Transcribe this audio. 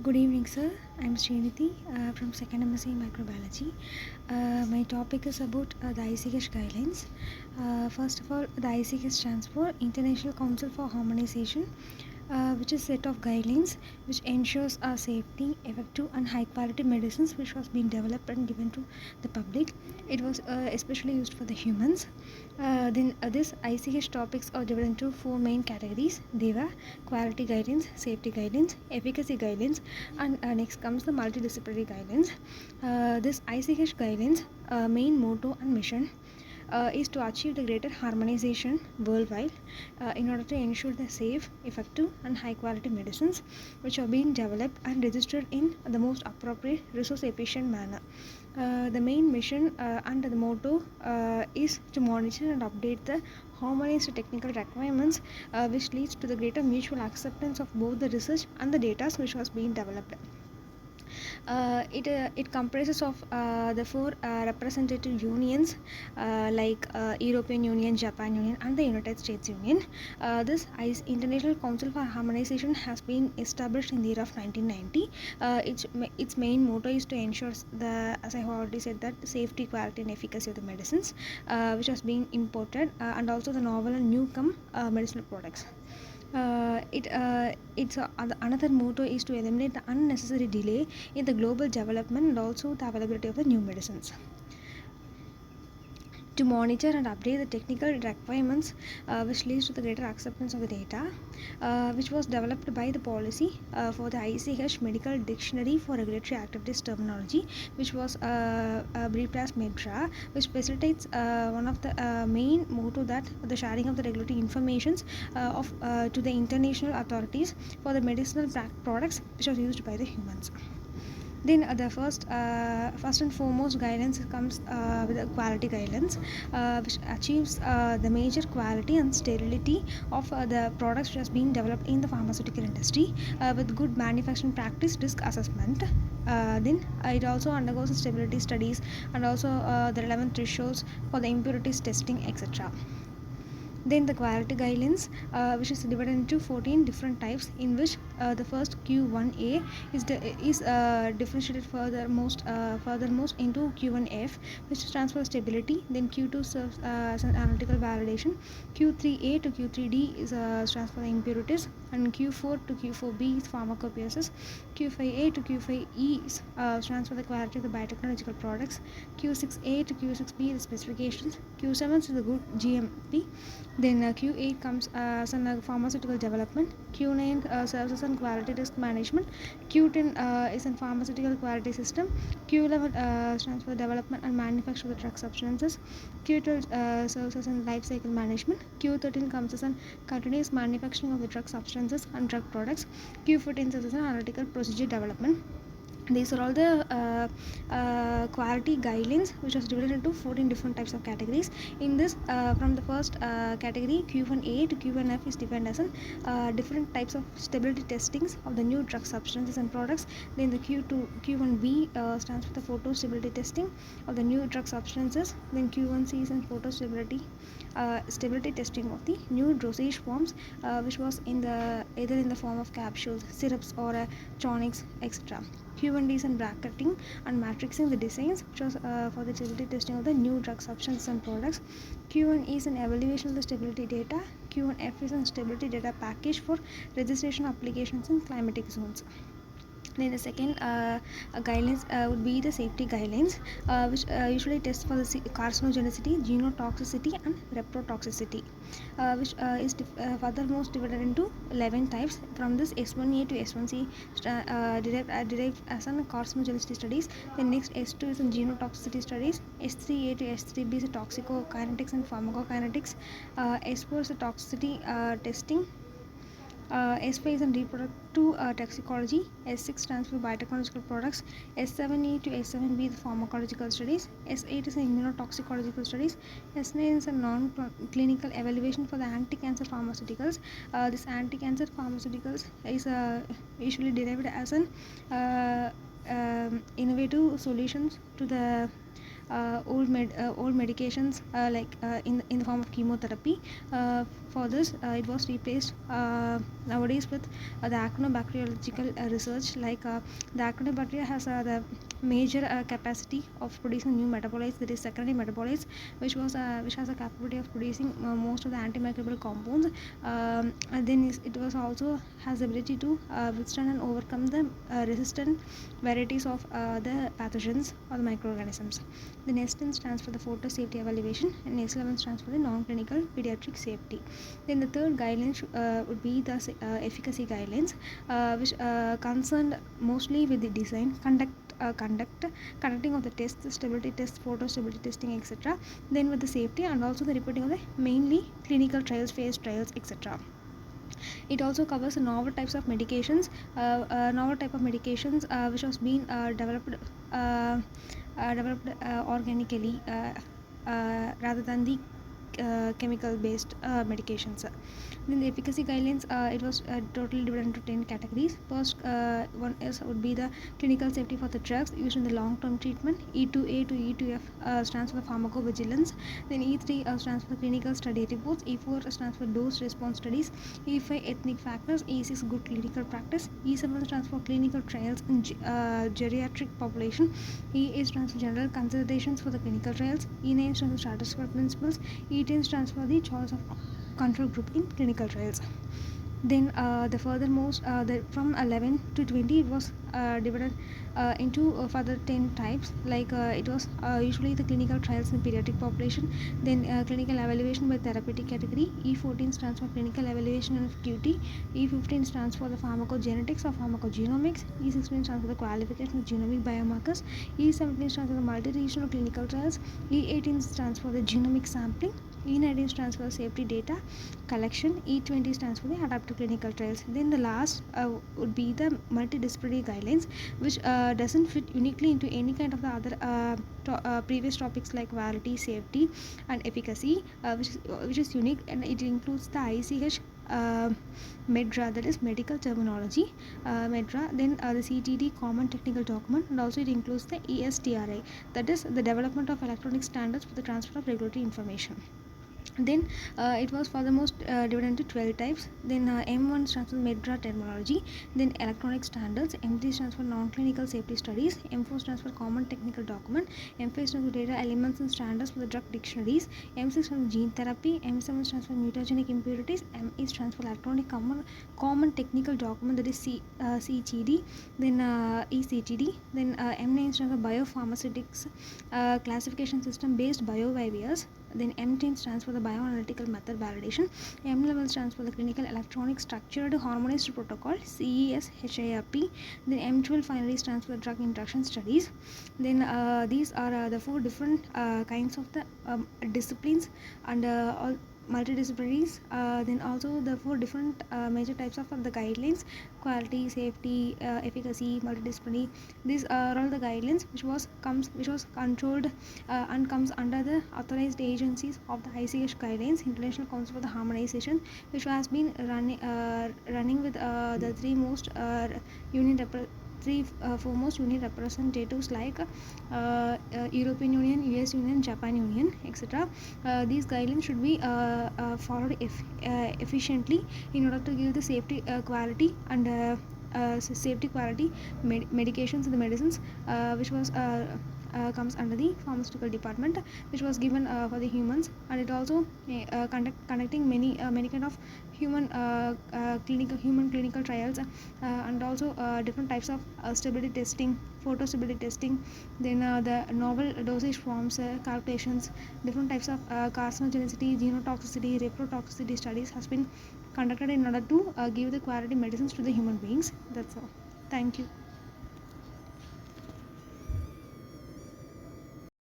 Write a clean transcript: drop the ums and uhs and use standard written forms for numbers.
Good evening, sir. I'm Srinidhi from 2nd MSc in Microbiology. My topic is about the ICH guidelines. First of all, the ICH stands for International Council for Harmonization, which is a set of guidelines which ensures safety, effective and high quality medicines which was being developed and given to the public. It was especially used for the humans. Then this ICH topics are divided into four main categories. They were quality guidelines, safety guidelines, efficacy guidelines, and next comes the multidisciplinary guidelines. This ICH guidelines main motto and mission is to achieve the greater harmonization worldwide in order to ensure the safe, effective and high quality medicines which are being developed and registered in the most appropriate resource efficient manner. The main mission and the motto is to monitor and update the harmonized technical requirements which leads to the greater mutual acceptance of both the research and the data which was being developed. It comprises of the four representative unions like European Union, Japan Union and the United States Union. This International Council for Harmonization has been established in the year of 1990. Its main motto is to ensure the, as I have already said, that safety, quality and efficacy of the medicines which has been imported and also the novel and newcome medicinal products. Another motto is to eliminate the unnecessary delay in the global development and also the availability of the new medicines. To monitor and update the technical requirements which leads to the greater acceptance of the data which was developed by the policy for the ICH medical dictionary for regulatory activities terminology, which was briefed as MEDRA, which facilitates one of the main motto that the sharing of the regulatory informations to the international authorities for the medicinal products which are used by the humans. Then the first and foremost guidelines comes with the quality guidelines which achieves the major quality and sterility of the products which has been developed in the pharmaceutical industry with good manufacturing practice risk assessment. Then it also undergoes stability studies and also the relevant thresholds for the impurities testing, etc. Then the quality guidelines which is divided into 14 different types, in which the first Q1A is differentiated furthermost into Q1F, which stands for stability. Then Q2 serves as an analytical validation. Q3A to Q3D stands for the impurities, and Q4 to Q4B is pharmacopoeias. Q5A to Q5E stands for the quality of the biotechnological products. Q6A to Q6B the specifications. Q7 is the good GMP. Then Q8 comes as a pharmaceutical development. Q9 serves as a quality risk management. Q10 is a pharmaceutical quality system. Q11 stands for development and manufacture of the drug substances. Q12 serves as a life cycle management. Q13 comes as a continuous manufacturing of the drug substances and drug products. Q14 serves as an analytical procedure development. These are all the quality guidelines which was divided into 14 different types of categories. In this, from the first category Q1A to Q1F is defined as different types of stability testings of the new drug substances and products. Then the Q1B stands for the photo stability testing of the new drug substances. Then Q1C is in photo stability testing of the new dosage forms which was either in the form of capsules, syrups or tonics, etc. Q1D is in bracketing and matrixing the designs, which was for the stability testing of the new drug substances and products. Q1E is an evaluation of the stability data. Q1F is a stability data package for registration applications in climatic zones. Then the second guidelines would be the safety guidelines which usually test for the carcinogenicity, genotoxicity and reprotoxicity, which is furthermost divided into 11 types. From this, S1A to S1C derived as an carcinogenicity studies. Then next S2 is in genotoxicity studies. S3A to S3B is toxicokinetics and pharmacokinetics. S4 is a toxicity testing. S5 is in reproductive toxicology. S6 stands for biotechnological products. S7E to S7B the pharmacological studies. S8 is in immunotoxicological studies. S9 is a non-clinical evaluation for the anti-cancer pharmaceuticals. This anti-cancer pharmaceuticals is usually derived as an innovative solutions to the old medications in the form of chemotherapy. For this, it was replaced nowadays with the actinobacteriological research. The actinobacteria has the major capacity of producing new metabolites, that is secondary metabolites, which has a capability of producing most of the antimicrobial compounds. And then it was also has the ability to withstand and overcome the resistant varieties of the pathogens or the microorganisms. The next 10 stands for the photo safety evaluation, and next 11 stands for the non-clinical pediatric safety. Then the third guideline would be the efficacy guidelines, which concerned mostly with the design, conducting of the tests, stability tests, photo stability testing, etc. Then with the safety and also the reporting of the mainly clinical trials, phase trials, etc. It also covers novel types of medications, novel type of medications which was being developed organically rather than the chemical based medications. Then the efficacy guidelines, it was totally divided into 10 categories. First one would be the clinical safety for the drugs used in the long term treatment. E2A to E2F stands for the pharmacovigilance. Then E3 stands for the clinical study reports. E4 stands for dose response studies. E5 ethnic factors. E6 good clinical practice. E7 stands for clinical trials in geriatric population. E8 stands for general considerations for the clinical trials. E9 stands for statistical principles. E10 stands for the choice of control group in clinical trials. Then the furthermost, from 11 to 20, it was divided into further 10 types. It was usually the clinical trials in pediatric population. Then clinical evaluation by therapeutic category. E14 stands for clinical evaluation of QT. E15 stands for the pharmacogenetics or pharmacogenomics. E16 stands for the qualification of genomic biomarkers. E17 stands for the multi-regional clinical trials. E18 stands for the genomic sampling. E19 stands for safety data collection. E20 stands for the adaptive clinical trials. Then the last would be the multidisciplinary guidelines, which doesn't fit uniquely into any kind of the other previous topics like quality, safety, and efficacy, which is unique, and it includes the ICH MEDRA, that is medical terminology, MEDRA. Then the CTD, common technical document, and also it includes the ESTRI, that is the development of electronic standards for the transfer of regulatory information. Then it was for the most divided into 12 types. Then M1 stands for MEDRA terminology. Then electronic standards. M3 stands for non-clinical safety studies. M4 stands for common technical document. M5 stands for data elements and standards for the drug dictionaries. M6 stands for gene therapy. M7 stands for mutagenic impurities. M8 stands for electronic common technical document, that is CTD. Then ECTD. Then M9 stands for biopharmaceutics classification system based bioviviers. Then M10 stands for the bioanalytical method validation. M11 stands for the clinical electronic structured harmonized protocol, CES-HIRP. Then M12 finally stands for the drug interaction studies. Then these are the 4 different kinds of the disciplines and all multidisciplinaries. Then also the 4 different major types of the guidelines: quality, safety, efficacy, multidisciplinary. These are all the guidelines which was controlled and comes under the authorized agencies of the ICH guidelines, International Council for the Harmonization, which has been running with the three foremost union representatives like European Union, US Union, Japan Union, etc. These guidelines should be followed efficiently in order to give the safety, quality, and safety, quality medications and the medicines which was comes under the pharmaceutical department, which was given for the humans. And it also conducting many kind of human clinical trials, and also different types of stability testing, photo stability testing. Then the novel dosage forms, calculations, different types of carcinogenicity, genotoxicity, reprotoxicity studies has been conducted in order to give the quality medicines to the human beings. That's all. Thank you.